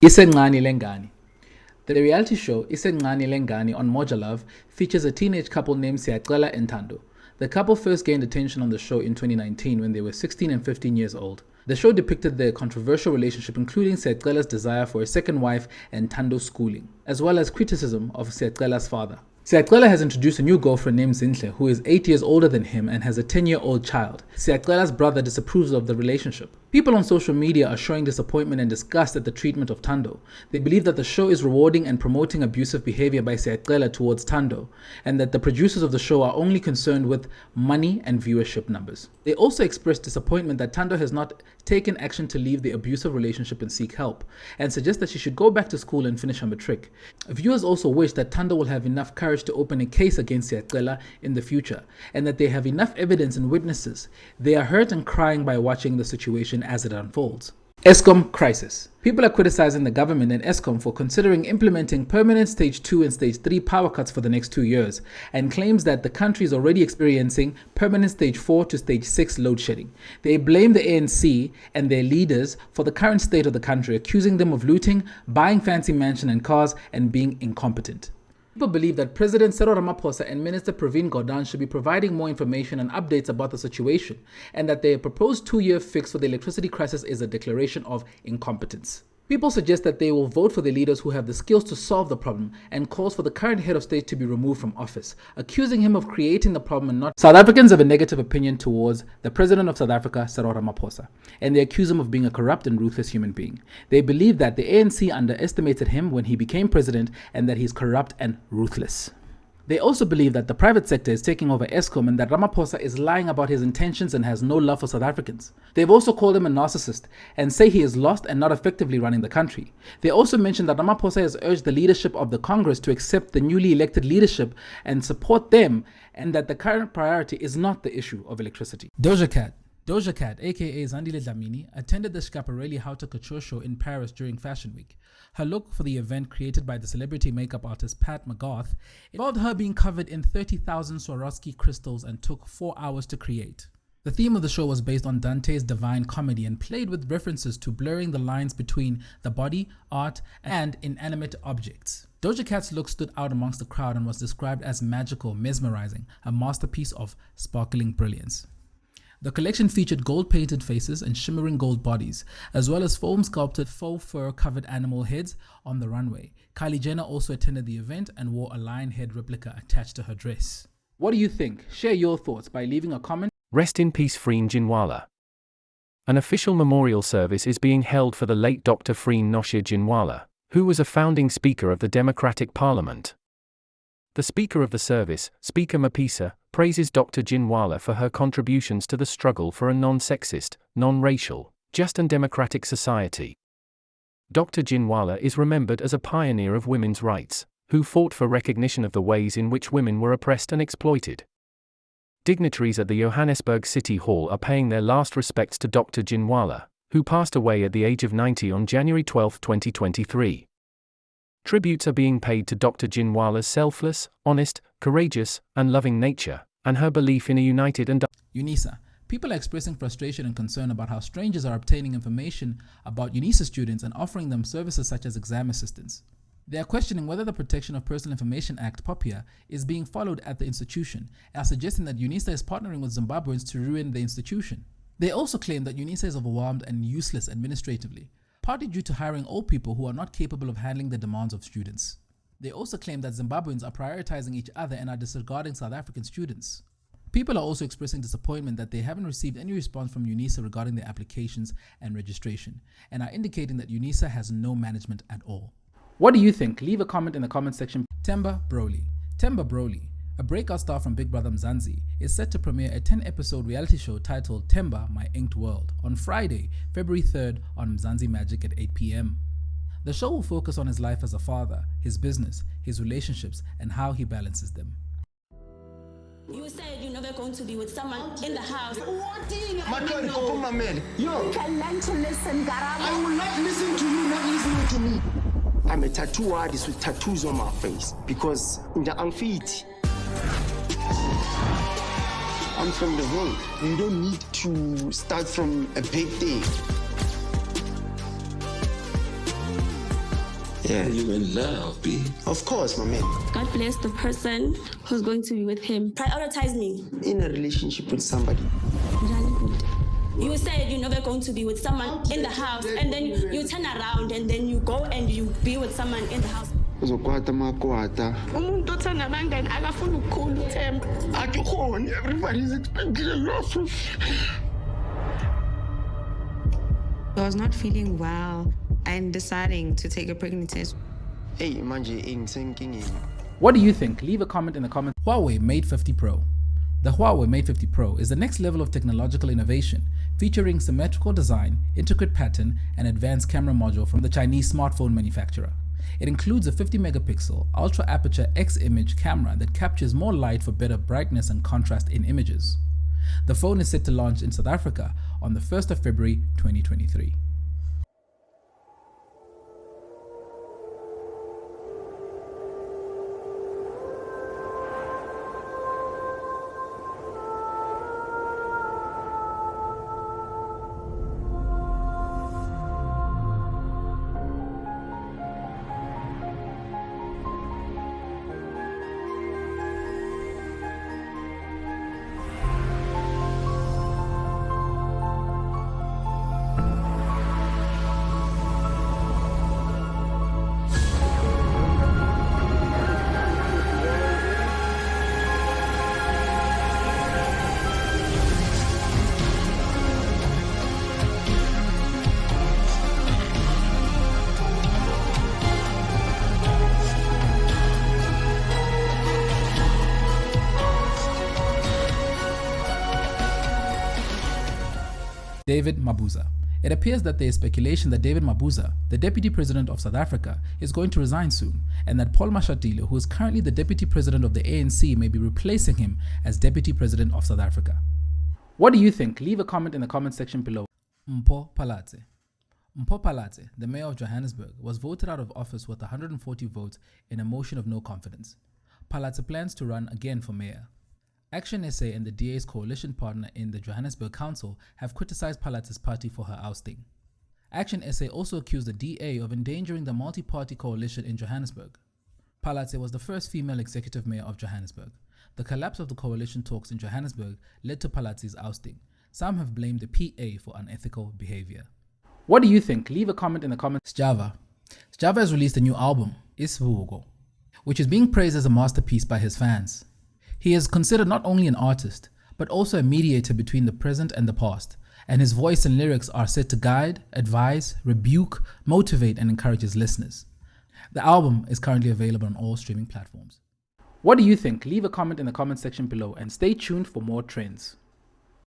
Isencane Lengane. The reality show Isencane Lengane on Moja Love features a teenage couple named Siyacela and Thando. The couple first gained attention on the show in 2019 when they were 16 and 15 years old. The show depicted their controversial relationship, including Siyacela's desire for a second wife and Thando's schooling, as well as criticism of Siyacela's father. Siyacela has introduced a new girlfriend named Zinhle, who is 8 years older than him and has a 10-year-old child. Siyacela's brother disapproves of the relationship. People on social media are showing disappointment and disgust at the treatment of Thando. They believe that the show is rewarding and promoting abusive behavior by Siyacela towards Thando, and that the producers of the show are only concerned with money and viewership numbers. They also expressed disappointment that Thando has not taken action to leave the abusive relationship and seek help, and suggest that she should go back to school and finish her matric. Viewers also wish that Thando will have enough courage to open a case against Siyacela in the future, and that they have enough evidence and witnesses. They are hurt and crying by watching the situation as it unfolds. Eskom crisis. People are criticizing the government and Eskom for considering implementing permanent stage 2 and stage 3 power cuts for the next 2 years, and claims that the country is already experiencing permanent stage 4 to stage 6 load shedding. They blame the ANC and their leaders for the current state of the country, accusing them of looting, buying fancy mansions and cars, and being incompetent. People believe that President Cyril Ramaphosa and Minister Pravin Gordhan should be providing more information and updates about the situation, and that their proposed 2-year fix for the electricity crisis is a declaration of incompetence. People suggest that they will vote for the leaders who have the skills to solve the problem, and calls for the current head of state to be removed from office, accusing him of creating the problem and not. South Africans have a negative opinion towards the President of South Africa, Cyril Ramaphosa, and they accuse him of being a corrupt and ruthless human being. They believe that the ANC underestimated him when he became president, and that he's corrupt and ruthless. They also believe that the private sector is taking over Eskom, and that Ramaphosa is lying about his intentions and has no love for South Africans. They've also called him a narcissist and say he is lost and not effectively running the country. They also mention that Ramaphosa has urged the leadership of the Congress to accept the newly elected leadership and support them, and that the current priority is not the issue of electricity. Doja Cat, aka Zandile Dlamini, attended the Schiaparelli Haute Couture show in Paris during Fashion Week. Her look for the event, created by the celebrity makeup artist Pat McGrath, involved her being covered in 30,000 Swarovski crystals and took 4 hours to create. The theme of the show was based on Dante's Divine Comedy and played with references to blurring the lines between the body, art, and inanimate objects. Doja Cat's look stood out amongst the crowd and was described as magical, mesmerizing, a masterpiece of sparkling brilliance. The collection featured gold-painted faces and shimmering gold bodies, as well as foam-sculpted faux fur-covered animal heads on the runway. Kylie Jenner also attended the event and wore a lion head replica attached to her dress. What do you think? Share your thoughts by leaving a comment. Rest in peace, Freen Ginwala. An official memorial service is being held for the late Dr. Freen Noshir Ginwala, who was a founding Speaker of the Democratic Parliament. The Speaker of the service, Speaker Mapisa, praises Dr. Ginwala for her contributions to the struggle for a non-sexist, non-racial, just and democratic society. Dr. Ginwala is remembered as a pioneer of women's rights, who fought for recognition of the ways in which women were oppressed and exploited. Dignitaries at the Johannesburg City Hall are paying their last respects to Dr. Ginwala, who passed away at the age of 90 on January 12, 2023. Tributes are being paid to Dr. Ginwala's selfless, honest, courageous, and loving nature, and her belief in a united and UNISA. People are expressing frustration and concern about how strangers are obtaining information about UNISA students and offering them services such as exam assistance. They are questioning whether the Protection of Personal Information Act, POPIA, is being followed at the institution, and are suggesting that UNISA is partnering with Zimbabweans to ruin the institution. They also claim that UNISA is overwhelmed and useless administratively, partly due to hiring old people who are not capable of handling the demands of students. They also claim that Zimbabweans are prioritizing each other and are disregarding South African students. People are also expressing disappointment that they haven't received any response from UNISA regarding their applications and registration, and are indicating that UNISA has no management at all. What do you think? Leave a comment in the comment section. Themba Broley, a breakout star from Big Brother Mzansi, is set to premiere a 10-episode reality show titled Themba, My Inked World on Friday, February 3rd on Mzansi Magic at 8 p.m. The show will focus on his life as a father, his business, his relationships, and how he balances them. You said you're never going to be with someone in the house. What do you You can learn to listen, Garama. I will not listen to you, not listening to me. I'm a tattoo artist with tattoos on my face because in the unfit. I'm from the hood. You don't need to start from a big thing. Yeah. You in love, B? Of course, my man. God bless the person who's going to be with him. Prioritize me. In a relationship with somebody. You said you're never going to be with someone in the house, and then you turn around and then you go and you be with someone in the house. Uzokwata makwata. Umuntu othanda abangani akafuna ukukhulu Themba. Akukhona, everybody's expecting a lot from I was not feeling well and deciding to take a pregnancy test. Hey, manje ingisenkingeni. What do you think? Leave a comment in the comments. Huawei Mate 50 Pro. The Huawei Mate 50 Pro is the next level of technological innovation, featuring symmetrical design, intricate pattern, and advanced camera module from the Chinese smartphone manufacturer. It includes a 50 megapixel ultra aperture X-image camera that captures more light for better brightness and contrast in images. The phone is set to launch in South Africa on the 1st of February 2023. David Mabuza. It appears that there is speculation that David Mabuza, the Deputy President of South Africa, is going to resign soon, and that Paul Mashatile, who is currently the Deputy President of the ANC, may be replacing him as Deputy President of South Africa. What do you think? Leave a comment in the comment section below. Mpho Phalatse. Mpho Phalatse, the mayor of Johannesburg, was voted out of office with 140 votes in a motion of no confidence. Phalatse plans to run again for mayor. Action SA and the DA's coalition partner in the Johannesburg Council have criticized Phalatse's party for her ousting. Action SA also accused the DA of endangering the multi-party coalition in Johannesburg. Phalatse was the first female executive mayor of Johannesburg. The collapse of the coalition talks in Johannesburg led to Phalatse's ousting. Some have blamed the PA for unethical behavior. What do you think? Leave a comment in the comments. Sjava has released a new album, Isibuko, which is being praised as a masterpiece by his fans. He is considered not only an artist, but also a mediator between the present and the past, and his voice and lyrics are set to guide, advise, rebuke, motivate, and encourage his listeners. The album is currently available on all streaming platforms. What do you think? Leave a comment in the comment section below and stay tuned for more trends.